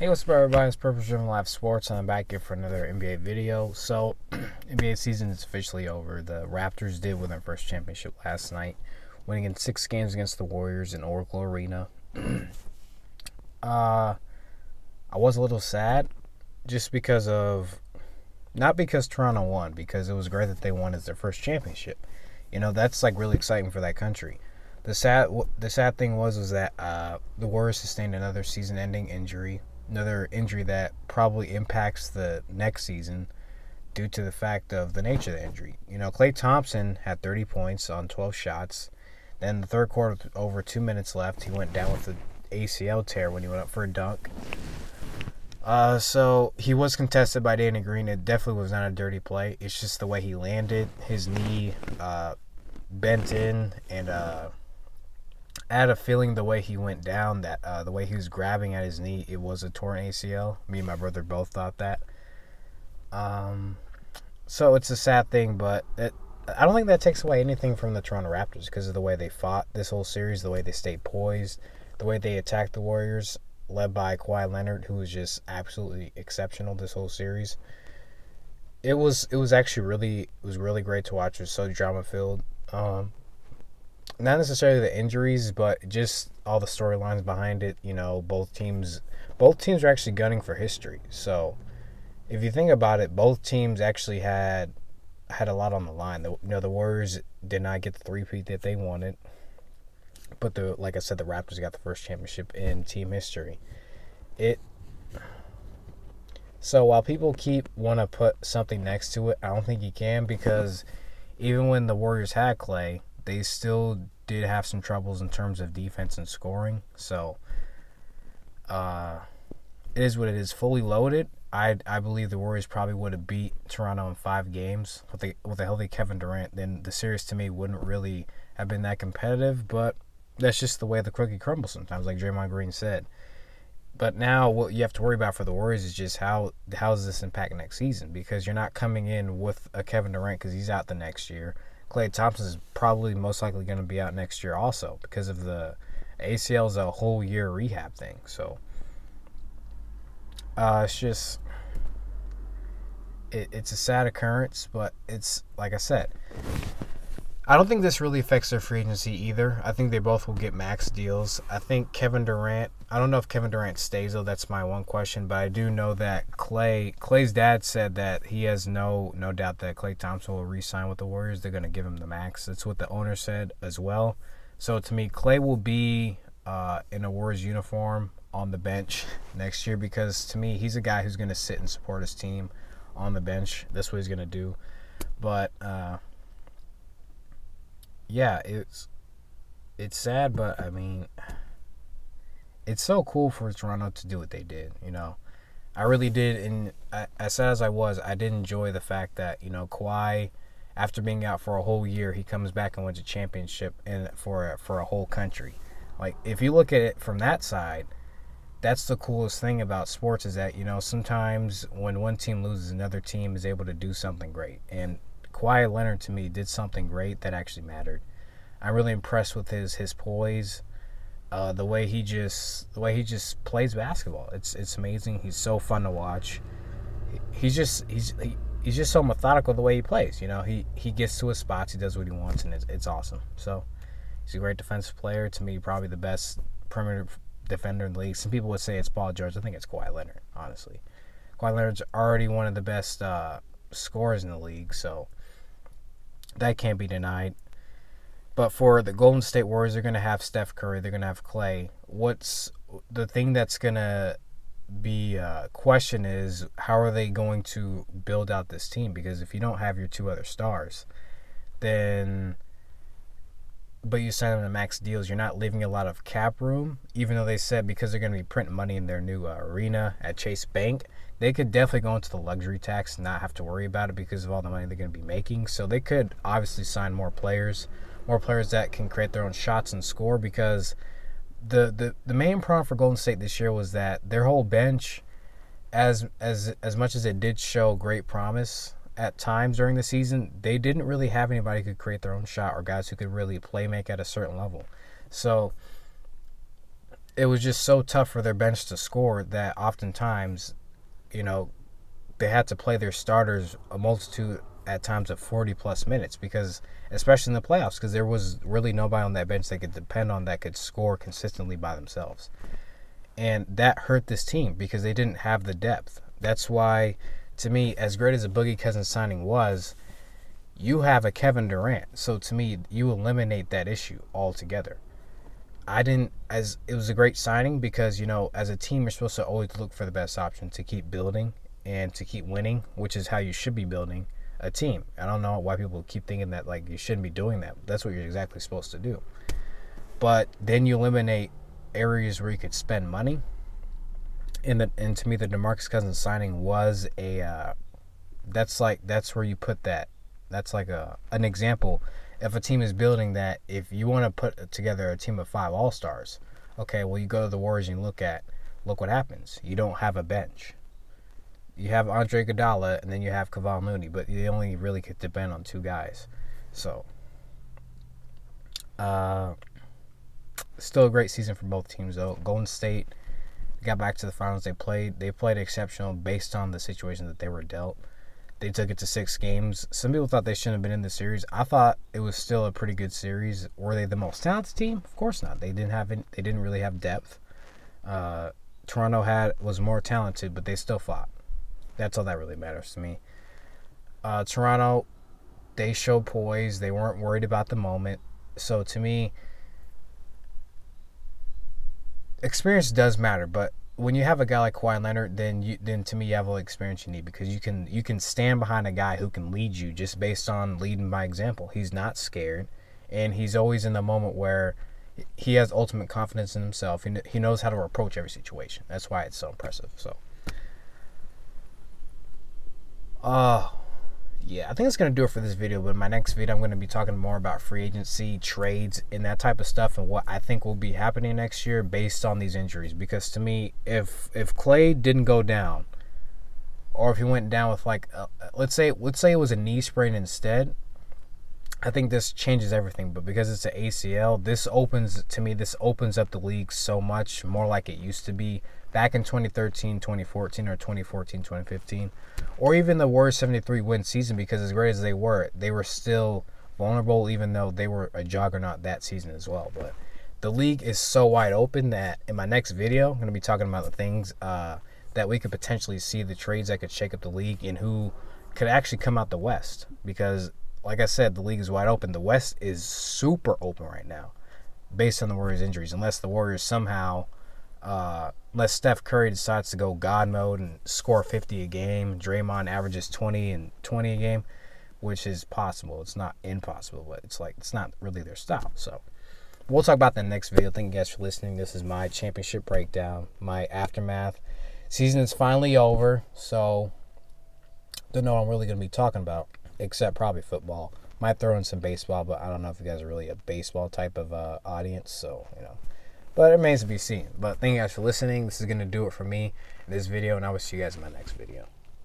Hey, what's up, everybody? It's Purpose Driven Live Sports, and I'm back here for another NBA video. So, NBA season is officially over. The Raptors did win their first championship last night, winning in 6 games against the Warriors in Oracle Arena. I was a little sad just because of, not because Toronto won, because it was great that they won as their first championship. You know, that's like really exciting for that country. The sad thing was that the Warriors sustained another season-ending injury. Another injury that probably impacts the next season due to the fact of the nature of the injury. You know, Klay Thompson had 30 points on 12 shots. Then the third quarter, with over 2 minutes left, he went down with the ACL tear when he went up for a dunk. So he was contested by Danny Green. It definitely was not a dirty play. It's just the way he landed. His knee bent in, and I had a feeling the way he went down, that the way he was grabbing at his knee, it was a torn ACL. Me and my brother both thought that. So it's a sad thing, but I don't think that takes away anything from the Toronto Raptors because of the way they fought this whole series, the way they stayed poised, the way they attacked the Warriors, led by Kawhi Leonard, who was just absolutely exceptional this whole series. It was actually really great to watch. It was so drama filled. Not necessarily the injuries, but just all the storylines behind it. You know, both teams are actually gunning for history. So if you think about it, both teams actually had a lot on the line. The Warriors did not get the three-peat that they wanted, but like I said, the Raptors got the first championship in team history. So while people want to put something next to it, I don't think you can, because even when the Warriors had Klay, they still did have some troubles in terms of defense and scoring. So it is what it is. Fully loaded, I believe the Warriors probably would have beat Toronto in 5 games. With a healthy Kevin Durant, then the series to me wouldn't really have been that competitive. But that's just the way the cookie crumbles sometimes, like Draymond Green said. But now what you have to worry about for the Warriors is just how does this impact next season? Because you're not coming in with a Kevin Durant because he's out the next year. Klay Thompson is probably most likely going to be out next year also because of the ACL is a whole year rehab thing. So it's just it's a sad occurrence, but it's like I said, I don't think this really affects their free agency either. I think they both will get max deals. I think Kevin Durant, I don't know if Kevin Durant stays though. That's my one question, but I do know that Klay's dad said that he has no doubt that Klay Thompson will re-sign with the Warriors. They're going to give him the max. That's what the owner said as well. So to me, Klay will be in a Warriors uniform on the bench next year, because to me, he's a guy who's going to sit and support his team on the bench. That's what he's going to do. But yeah, it's sad, but I mean, it's so cool for Toronto to do what they did. You know, I really did, and as sad as I was, I did enjoy the fact that, you know, Kawhi, after being out for a whole year, he comes back and wins a championship and for a whole country. Like, if you look at it from that side, that's the coolest thing about sports, is that, you know, sometimes when one team loses, another team is able to do something great. And Kawhi Leonard, to me, did something great that actually mattered. I'm really impressed with his poise, the way he just plays basketball. It's amazing. He's so fun to watch. He's just so methodical the way he plays. You know, he gets to his spots, he does what he wants, and it's awesome. So he's a great defensive player. To me, probably the best perimeter defender in the league. Some people would say it's Paul George. I think it's Kawhi Leonard, honestly. Kawhi Leonard's already one of the best scorers in the league, so that can't be denied. But for the Golden State Warriors, they're going to have Steph Curry. They're going to have Klay. What's the thing that's going to be question is, how are they going to build out this team? Because if you don't have your 2 other stars, then, but you sign them to max deals, you're not leaving a lot of cap room, even though they said because they're going to be printing money in their new arena at Chase Bank, they could definitely go into the luxury tax and not have to worry about it because of all the money they're going to be making. So they could obviously sign more players that can create their own shots and score, because the main problem for Golden State this year was that their whole bench, as much as it did show great promise at times during the season, they didn't really have anybody who could create their own shot or guys who could really play make at a certain level. So it was just so tough for their bench to score that oftentimes, you know, they had to play their starters a multitude at times of 40 plus minutes, because especially in the playoffs, because there was really nobody on that bench they could depend on that could score consistently by themselves. And that hurt this team because they didn't have the depth. That's why, to me, as great as a Boogie Cousins signing was, you have a Kevin Durant. So to me, you eliminate that issue altogether. It was a great signing because, you know, as a team, you're supposed to always look for the best option to keep building and to keep winning, which is how you should be building a team. I don't know why people keep thinking that, like, you shouldn't be doing that. That's what you're exactly supposed to do. But then you eliminate areas where you could spend money. And to me, the DeMarcus Cousins signing was that's where you put that. That's like an example. If a team is building that, if you want to put together a team of 5 All-Stars, okay, well, you go to the Warriors and look what happens. You don't have a bench. You have Andre Iguodala, and then you have Kevon Looney, but you only really could depend on 2 guys. So, still a great season for both teams, though. Golden State got back to the finals. They played exceptional based on the situation that they were dealt. They took it to 6 games. Some people thought they shouldn't have been in the series. I thought it was still a pretty good series. Were they the most talented team? Of course not. They didn't really have depth. Toronto was more talented, but they still fought. That's all that really matters to me. Toronto, they showed poise. They weren't worried about the moment. So to me, experience does matter, but when you have a guy like Kawhi Leonard, then to me you have all the experience you need, because you can stand behind a guy who can lead you just based on leading by example. He's not scared, and he's always in the moment where he has ultimate confidence in himself. He knows how to approach every situation. That's why it's so impressive. So, yeah, I think that's going to do it for this video. But in my next video, I'm going to be talking more about free agency, trades, and that type of stuff, and what I think will be happening next year based on these injuries. Because to me, if Clay didn't go down, or if he went down with let's say it was a knee sprain instead, I think this changes everything. But because it's an ACL, this opens up the league so much more like it used to be back in 2013, 2014, or 2014, 2015, or even the Warriors 73 win season, because as great as they were still vulnerable, even though they were a juggernaut that season as well. But the league is so wide open that in my next video, I'm going to be talking about the things that we could potentially see, the trades that could shake up the league, and who could actually come out the West. Because, like I said, the league is wide open. The West is super open right now based on the Warriors' injuries, unless the Warriors somehow... unless Steph Curry decides to go God mode and score 50 a game, Draymond averages 20 and 20 a game, which is possible. It's not impossible, but it's not really their style. So we'll talk about that in the next video. Thank you guys for listening. This is my championship breakdown, my aftermath. Season is finally over, so don't know what I'm really going to be talking about, except probably football. Might throw in some baseball, but I don't know if you guys are really a baseball type of audience, so, you know. But it remains to be seen. But thank you guys for listening. This is going to do it for me in this video, and I will see you guys in my next video.